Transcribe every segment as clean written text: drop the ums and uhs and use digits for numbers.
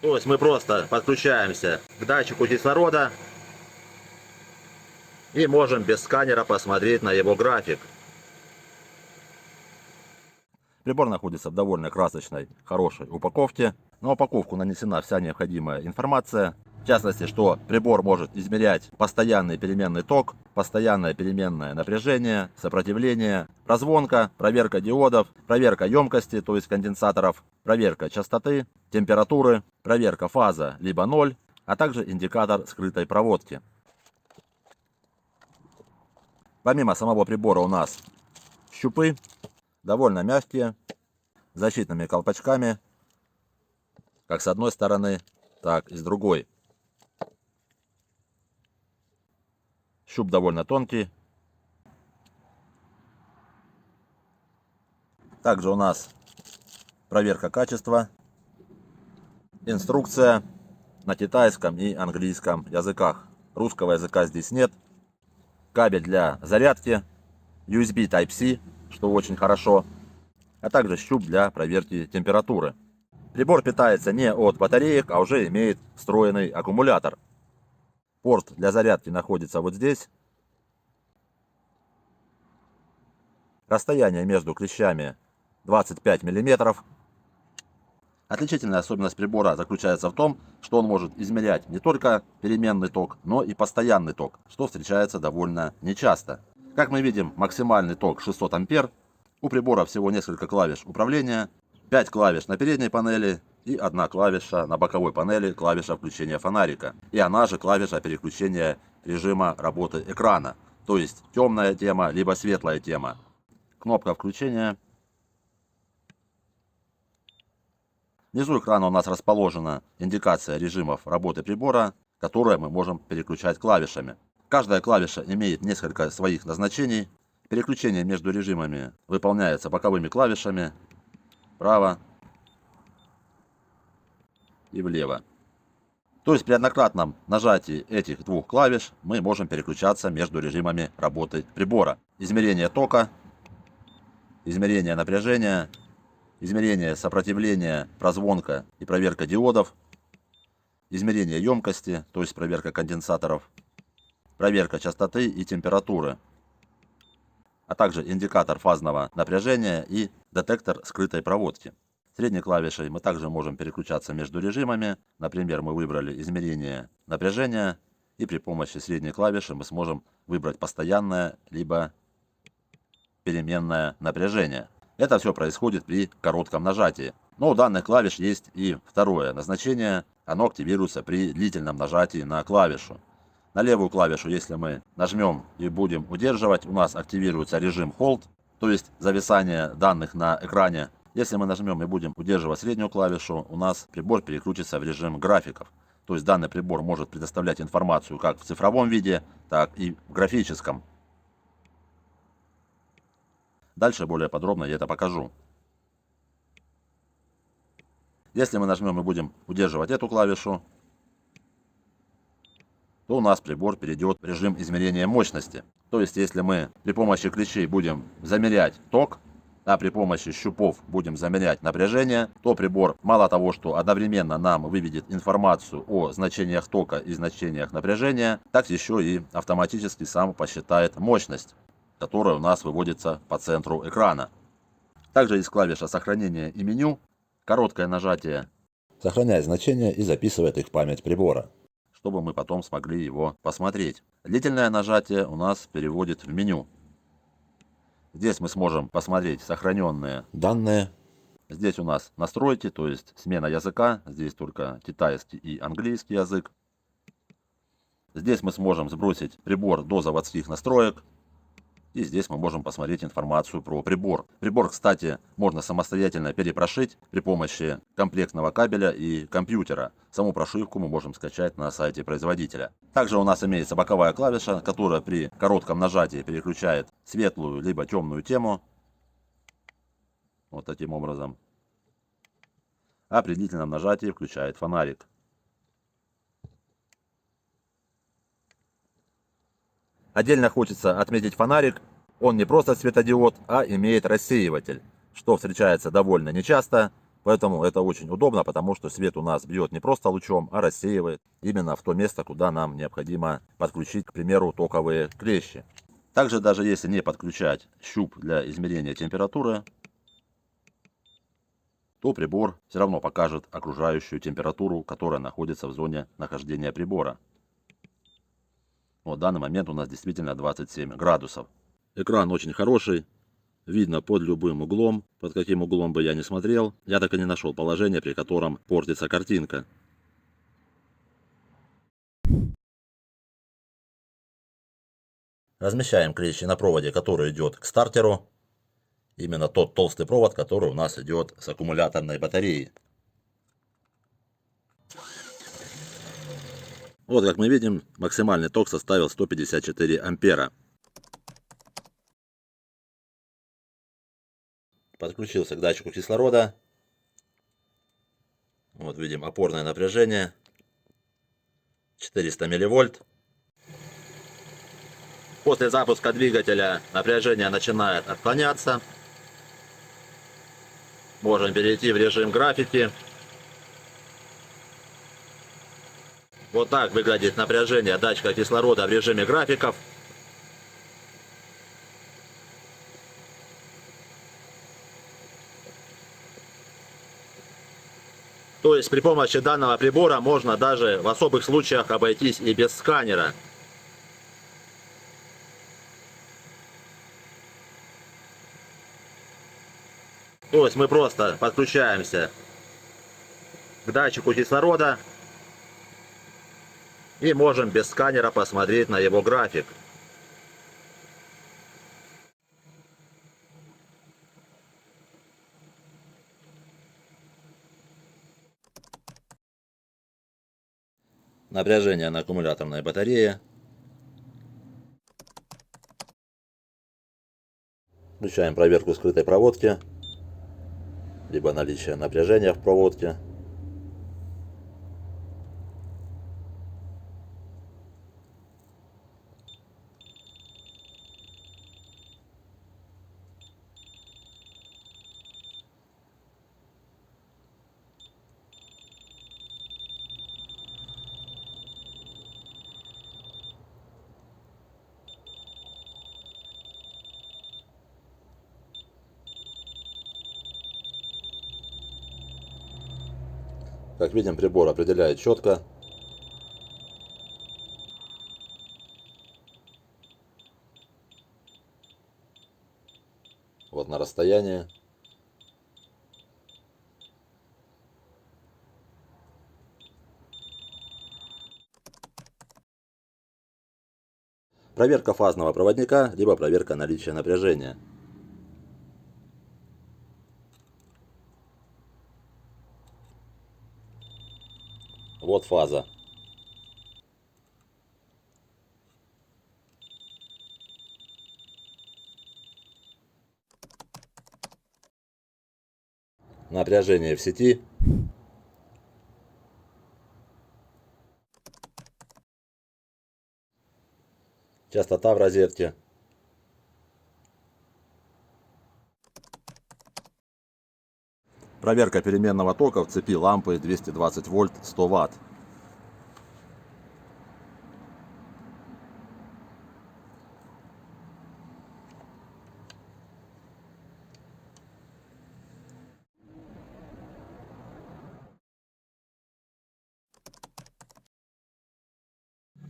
То есть мы просто подключаемся к датчику кислорода и можем без сканера посмотреть на его график. Прибор находится в довольно красочной, хорошей упаковке. На упаковку нанесена вся необходимая информация. В частности, что прибор может измерять постоянный переменный ток, постоянное переменное напряжение, сопротивление, прозвонка, проверка диодов, проверка емкости, то есть конденсаторов, проверка частоты, температуры, проверка фаза либо ноль, а также индикатор скрытой проводки. Помимо самого прибора у нас щупы, довольно мягкие, с защитными колпачками, как с одной стороны, так и с другой. Щуп довольно тонкий. Также у нас проверка качества, инструкция на китайском и английском языках. Русского языка здесь нет. Кабель для зарядки, USB Type-C, что очень хорошо, а также щуп для проверки температуры. Прибор питается не от батареек, а уже имеет встроенный аккумулятор. Порт для зарядки находится вот здесь. Расстояние между клещами 25 мм. Отличительная особенность прибора заключается в том, что он может измерять не только переменный ток, но и постоянный ток, что встречается довольно нечасто. Как мы видим, максимальный ток 600 ампер. У прибора всего несколько клавиш управления, 5 клавиш на передней панели и одна клавиша на боковой панели, клавиша включения фонарика. И она же клавиша переключения режима работы экрана, то есть темная тема, либо светлая тема. Кнопка включения. Внизу экрана у нас расположена индикация режимов работы прибора, которые мы можем переключать клавишами. Каждая клавиша имеет несколько своих назначений. Переключение между режимами выполняется боковыми клавишами вправо и влево. То есть при однократном нажатии этих двух клавиш мы можем переключаться между режимами работы прибора. Измерение тока, измерение напряжения, измерение сопротивления, прозвонка и проверка диодов, измерение емкости, то есть проверка конденсаторов, проверка частоты и температуры, а также индикатор фазного напряжения и детектор скрытой проводки. Средней клавишей мы также можем переключаться между режимами. Например, мы выбрали измерение напряжения, и при помощи средней клавиши мы сможем выбрать постоянное либо переменное напряжение. Это все происходит при коротком нажатии. Но у данных клавиш есть и второе назначение. Оно активируется при длительном нажатии на клавишу. На левую клавишу, если мы нажмем и будем удерживать, у нас активируется режим Hold, то есть зависание данных на экране. Если мы нажмем и будем удерживать среднюю клавишу, у нас прибор переключится в режим графиков. То есть данный прибор может предоставлять информацию как в цифровом виде, так и в графическом. Дальше более подробно я это покажу. Если мы нажмем и будем удерживать эту клавишу, то у нас прибор перейдет в режим измерения мощности. То есть если мы при помощи клещей будем замерять ток, а при помощи щупов будем замерять напряжение, то прибор мало того, что одновременно нам выведет информацию о значениях тока и значениях напряжения, так еще и автоматически сам посчитает мощность, которая у нас выводится по центру экрана. Также есть клавиша сохранения и меню. Короткое нажатие сохраняет значения и записывает их в память прибора, чтобы мы потом смогли его посмотреть. Длительное нажатие у нас переводит в меню. Здесь мы сможем посмотреть сохраненные данные. Здесь у нас настройки, то есть смена языка. Здесь только китайский и английский язык. Здесь мы сможем сбросить прибор до заводских настроек. И здесь мы можем посмотреть информацию про прибор. Прибор, кстати, можно самостоятельно перепрошить при помощи комплектного кабеля и компьютера. Саму прошивку мы можем скачать на сайте производителя. Также у нас имеется боковая клавиша, которая при коротком нажатии переключает светлую либо темную тему. Вот таким образом. А при длительном нажатии включает фонарик. Отдельно хочется отметить фонарик. Он не просто светодиод, а имеет рассеиватель, что встречается довольно нечасто. Поэтому это очень удобно, потому что свет у нас бьет не просто лучом, а рассеивает именно в то место, куда нам необходимо подключить, к примеру, токовые клещи. Также даже если не подключать щуп для измерения температуры, то прибор все равно покажет окружающую температуру, которая находится в зоне нахождения прибора. Вот в данный момент у нас действительно 27 градусов. Экран очень хороший, видно под любым углом, под каким углом бы я ни смотрел. Я так и не нашел положения, при котором портится картинка. Размещаем клещи на проводе, который идет к стартеру. Именно тот толстый провод, который у нас идет с аккумуляторной батареи. Вот как мы видим, максимальный ток составил 154 ампера. Подключился к датчику кислорода. Вот видим опорное напряжение 400 милливольт. После запуска двигателя напряжение начинает отклоняться. Можем перейти в режим графики. Вот так выглядит напряжение датчика кислорода в режиме графиков. То есть при помощи данного прибора можно даже в особых случаях обойтись и без сканера. То есть мы просто подключаемся к датчику кислорода и можем без сканера посмотреть на его график. Напряжение на аккумуляторной батарее. Включаем проверку скрытой проводки, либо наличие напряжения в проводке. Как видим, прибор определяет четко. Вот на расстоянии. Проверка фазного проводника, либо проверка наличия напряжения. Вот фаза. Напряжение в сети. Частота в розетке. Проверка переменного тока в цепи лампы 220 вольт 100 ватт.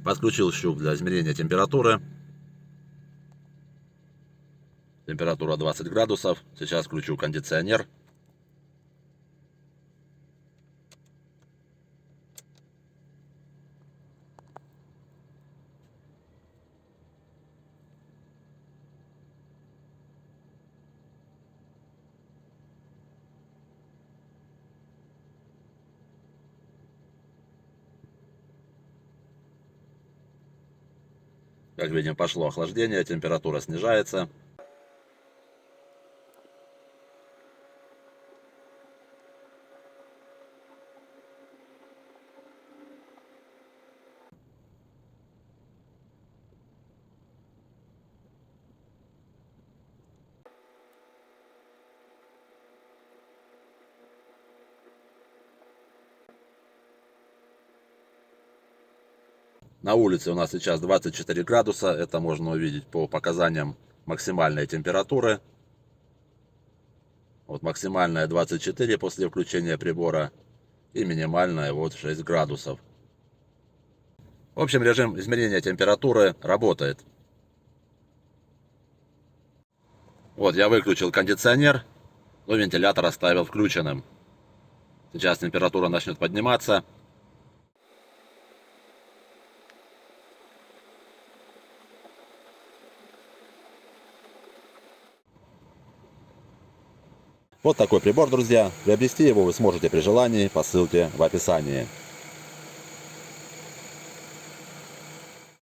Подключил щуп для измерения температуры. Температура 20 градусов. Сейчас включу кондиционер. Как видим, пошло охлаждение, температура снижается. На улице у нас сейчас 24 градуса. Это можно увидеть по показаниям максимальной температуры. Вот максимальная 24 после включения прибора. И минимальная вот 6 градусов. В общем, режим измерения температуры работает. Вот, я выключил кондиционер, но вентилятор оставил включенным. Сейчас температура начнет подниматься. Вот такой прибор, друзья. Приобрести его вы сможете при желании по ссылке в описании.